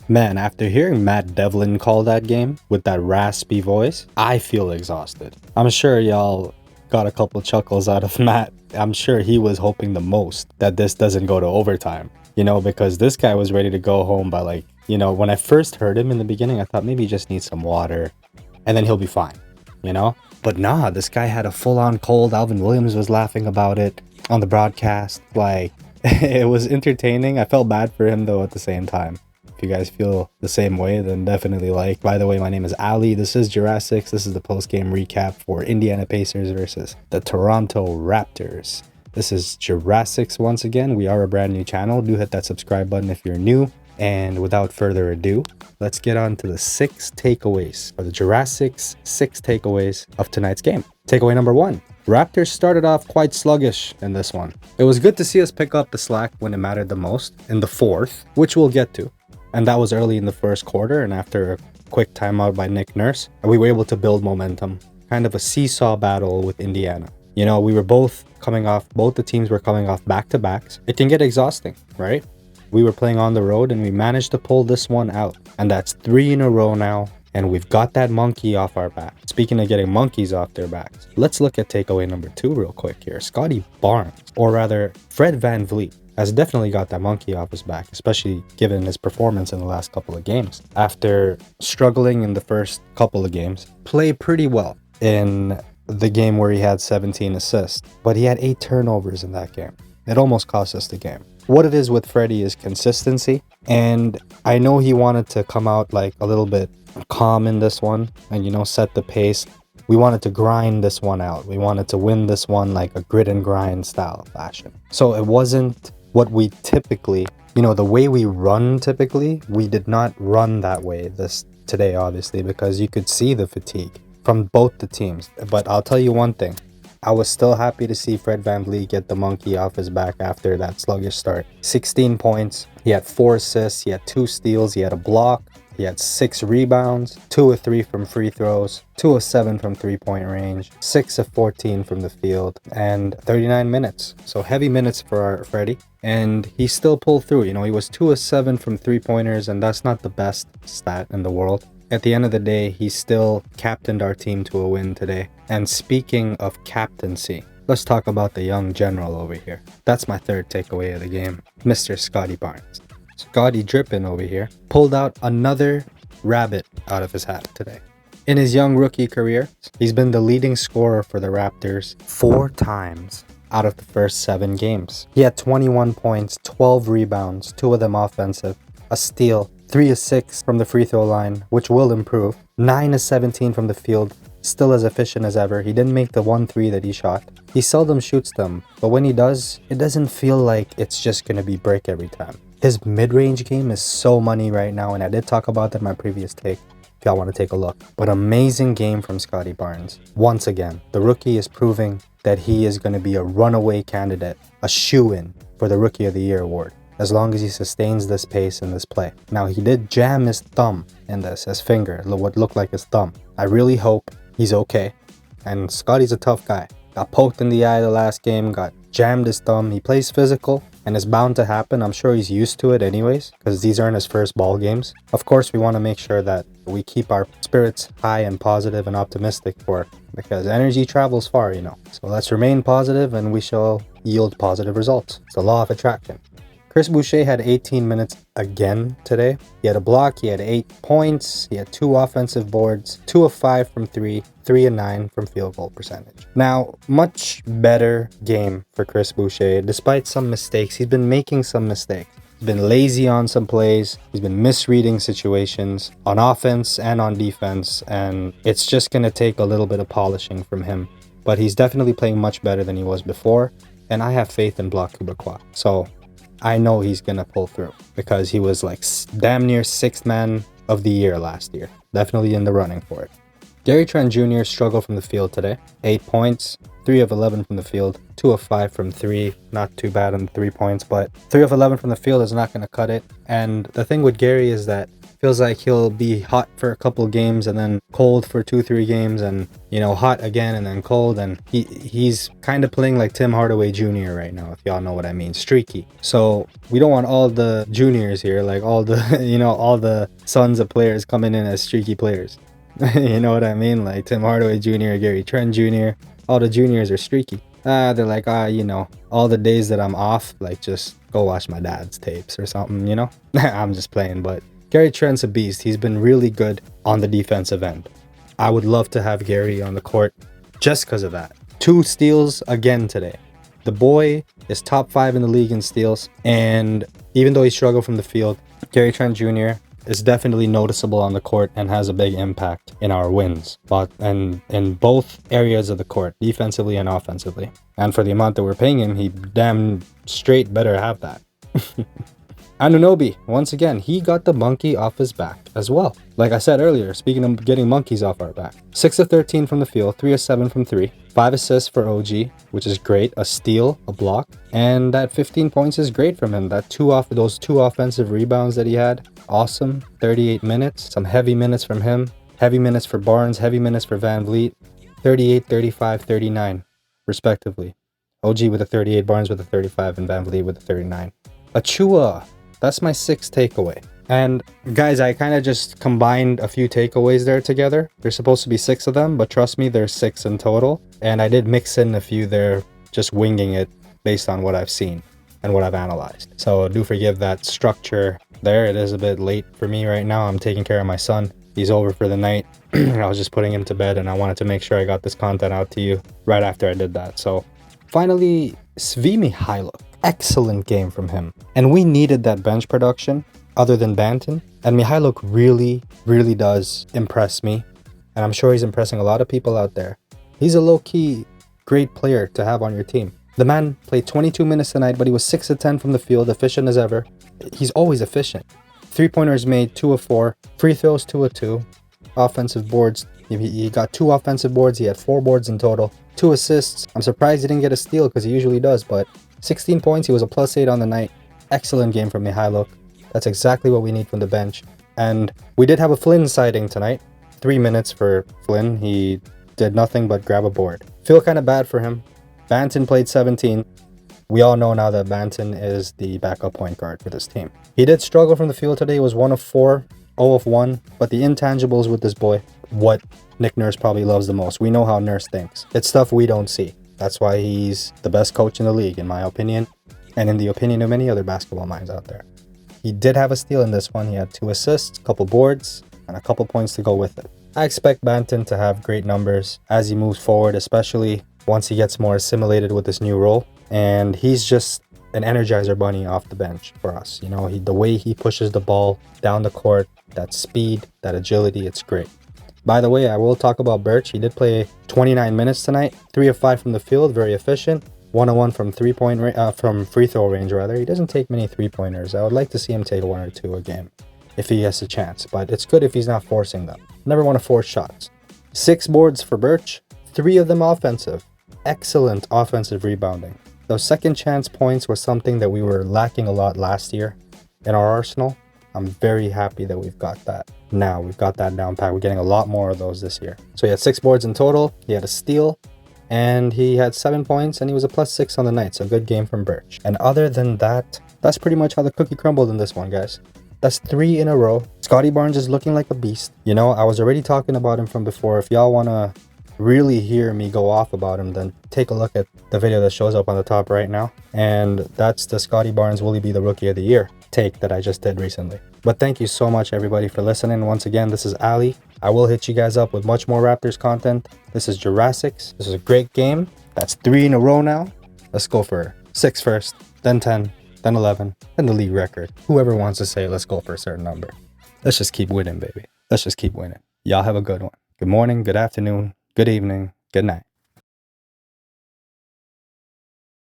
Man, after hearing Matt Devlin call that game with that raspy voice, I feel exhausted. I'm sure y'all got a couple chuckles out of Matt. I'm sure he was hoping the most that this doesn't go to overtime, because this guy was ready to go home by when I first heard him in the beginning, I thought maybe he just needs some water and then he'll be fine, you know? But nah, this guy had a full-on cold. Alvin Williams was laughing about it on the broadcast. It was entertaining. I felt bad for him though at the same time. If you guys feel the same way, then definitely like. By the way, my name is Ali. This is Jurassics. This is the post-game recap for Indiana Pacers versus the Toronto Raptors. This is Jurassics once again. We are a brand new channel. Do hit that subscribe button if you're new. And without further ado, let's get on to the 6 takeaways, or the Jurassics 6 takeaways of tonight's game. Takeaway number 1. Raptors started off quite sluggish in this one. It was good to see us pick up the slack when it mattered the most in the fourth, which we'll get to. And that was early in the first quarter, and after a quick timeout by Nick Nurse, we were able to build momentum. Kind of a seesaw battle with Indiana. We were both the teams were coming off back-to-backs. It can get exhausting, right? We were playing on the road and we managed to pull this one out. And that's 3 in a row now. And we've got that monkey off our back. Speaking of getting monkeys off their backs, let's look at takeaway number 2 real quick here. Scotty Barnes, or rather Fred VanVleet, has definitely got that monkey off his back, especially given his performance in the last couple of games. After struggling in the first couple of games, played pretty well in the game where he had 17 assists, but he had 8 turnovers in that game. It almost cost us the game. What it is with Freddie is consistency, and I know he wanted to come out like a little bit calm in this one and set the pace. We wanted to grind this one out. We wanted to win this one like a grit and grind style fashion. So it wasn't what we typically, the way we run typically, we did not run that way today obviously, because you could see the fatigue from both the teams. But I'll tell you one thing. I was still happy to see Fred VanVleet get the monkey off his back after that sluggish start. 16 points, he had 4 assists, he had 2 steals, he had a block, he had 6 rebounds, 2 of 3 from free throws, 2 of 7 from 3-point range, 6 of 14 from the field, and 39 minutes. So heavy minutes for our Freddie, and he still pulled through. He was 2 of 7 from 3-pointers, and that's not the best stat in the world. At the end of the day, he still captained our team to a win today. And speaking of captaincy, let's talk about the young general over here. That's my 3rd takeaway of the game, Mr. Scotty Barnes. Scotty Drippin over here pulled out another rabbit out of his hat today. In his young rookie career, he's been the leading scorer for the Raptors 4 times out of the first 7 games. He had 21 points, 12 rebounds, 2 of them offensive, a steal, 3 of 6 from the free throw line, which will improve. 9 of 17 from the field, still as efficient as ever. He didn't make the 1-3 that he shot. He seldom shoots them, but when he does, it doesn't feel like it's just going to be brick every time. His mid-range game is so money right now, and I did talk about that in my previous take, if y'all want to take a look. But amazing game from Scotty Barnes. Once again, the rookie is proving that he is going to be a runaway candidate, a shoo-in for the Rookie of the Year award, as long as he sustains this pace in this play. Now, he did jam his thumb in this, his finger, what looked like his thumb. I really hope he's okay. And Scotty's a tough guy. Got poked in the eye the last game, got jammed his thumb. He plays physical, and it's bound to happen. I'm sure he's used to it anyways, because these aren't his first ball games. Of course, we want to make sure that we keep our spirits high and positive and optimistic because energy travels far, So let's remain positive and we shall yield positive results. It's the law of attraction. Chris Boucher had 18 minutes again today. He had a block, he had 8 points, he had 2 offensive boards, 2 of 5 from 3, 3 of 9 from field goal percentage. Now, much better game for Chris Boucher. Despite some mistakes, he's been making some mistakes. He's been lazy on some plays, he's been misreading situations on offense and on defense, and it's just going to take a little bit of polishing from him. But he's definitely playing much better than he was before, and I have faith in Bloc Québécois. So I know he's going to pull through because he was like damn near 6th man of the year last year. Definitely in the running for it. Gary Trent Jr. struggled from the field today. 8 points, 3 of 11 from the field, 2 of 5 from 3. Not too bad on the 3 points, but 3 of 11 from the field is not going to cut it. And the thing with Gary is that Feels like he'll be hot for a couple games and then cold for 2-3 games, and hot again and then cold. And he's kind of playing like Tim Hardaway Jr. right now, if y'all know what I mean. Streaky. So we don't want all the juniors here, like all the all the sons of players coming in as streaky players. You know what I mean? Like Tim Hardaway Jr., Gary Trent Jr. All the juniors are streaky. They're like, all the days that I'm off, like just go watch my dad's tapes or something, I'm just playing, but Gary Trent's a beast. He's been really good on the defensive end. I would love to have Gary on the court just because of that. 2 steals again today. The boy is top 5 in the league in steals, and even though he struggled from the field, Gary Trent Jr. is definitely noticeable on the court and has a big impact in our wins, but and in both areas of the court, defensively and offensively. And for the amount that we're paying him, he damn straight better have that. Anunoby, once again, he got the monkey off his back as well. Like I said earlier, speaking of getting monkeys off our back. 6 of 13 from the field, 3 of 7 from 3. 5 assists for OG, which is great. A steal, a block, and that 15 points is great from him. Those two offensive rebounds that he had, awesome. 38 minutes, some heavy minutes from him. Heavy minutes for Barnes, heavy minutes for Van Vliet. 38, 35, 39, respectively. OG with a 38, Barnes with a 35, and Van Vliet with a 39. Achua. That's my 6th takeaway. And guys, I kind of just combined a few takeaways there together. There's supposed to be 6 of them, but trust me, there's 6 in total. And I did mix in a few there, just winging it based on what I've seen and what I've analyzed. So do forgive that structure there. It is a bit late for me right now. I'm taking care of my son. He's over for the night. I was just putting him to bed, and I wanted to make sure I got this content out to you right after I did that. So finally, Svi Mykhailiuk. Excellent game from him. And we needed that bench production other than Banton. And Mykhailiuk really, really does impress me. And I'm sure he's impressing a lot of people out there. He's a low-key great player to have on your team. The man played 22 minutes tonight, but he was 6 of 10 from the field, efficient as ever. He's always efficient. 3-pointers made, 2 of 4. Free throws, 2 of 2. Offensive boards. He got 2 offensive boards. He had 4 boards in total. 2 assists. I'm surprised he didn't get a steal because he usually does, but 16 points. He was a +8 on the night. Excellent game from Mykhailiuk. That's exactly what we need from the bench. And we did have a Flynn sighting tonight. 3 minutes for Flynn. He did nothing but grab a board. Feel kind of bad for him. Banton played 17. We all know now that Banton is the backup point guard for this team. He did struggle from the field today. He was 1 of 4, 0 of 1. But the intangibles with this boy, what Nick Nurse probably loves the most. We know how Nurse thinks. It's stuff we don't see. That's why he's the best coach in the league, in my opinion, and in the opinion of many other basketball minds out there. He did have a steal in this one. He had 2 assists, a couple boards, and a couple points to go with it. I expect Banton to have great numbers as he moves forward, especially once he gets more assimilated with this new role. And he's just an energizer bunny off the bench for us. The way he pushes the ball down the court, that speed, that agility, it's great. By the way, I will talk about Birch. He did play 29 minutes tonight, 3 of 5 from the field, very efficient. 1 of 1 from from free throw range rather. He doesn't take many 3-pointers. I would like to see him take 1 or 2 a game if he has a chance, but it's good if he's not forcing them. Never want to force shots. 6 boards for Birch, 3 of them offensive. Excellent offensive rebounding. Those second chance points were something that we were lacking a lot last year in our arsenal. I'm very happy that we've got that. Now we've got that down pat. We're getting a lot more of those this year. So he had 6 boards in total. He had a steal, and he had 7 points, and he was a +6 on the night. So good game from Birch. And other than that, that's pretty much how the cookie crumbled in this one, guys. That's 3 in a row. Scotty Barnes is looking like a beast. I was already talking about him from before. If y'all want to really hear me go off about him, then take a look at the video that shows up on the top right now. And that's the Scotty Barnes Will He Be the Rookie of the Year take that I just did recently. But thank you so much everybody for listening. Once again, this is Ali. I will hit you guys up with much more Raptors content. This is Jurassics. This is a great game. That's 3 in a row now. Let's go for 6 first, then 10, then 11, then the league record. Whoever wants to say let's go for a certain number. Let's just keep winning, baby. Let's just keep winning. Y'all have a good one. Good morning, good afternoon, good evening, good night.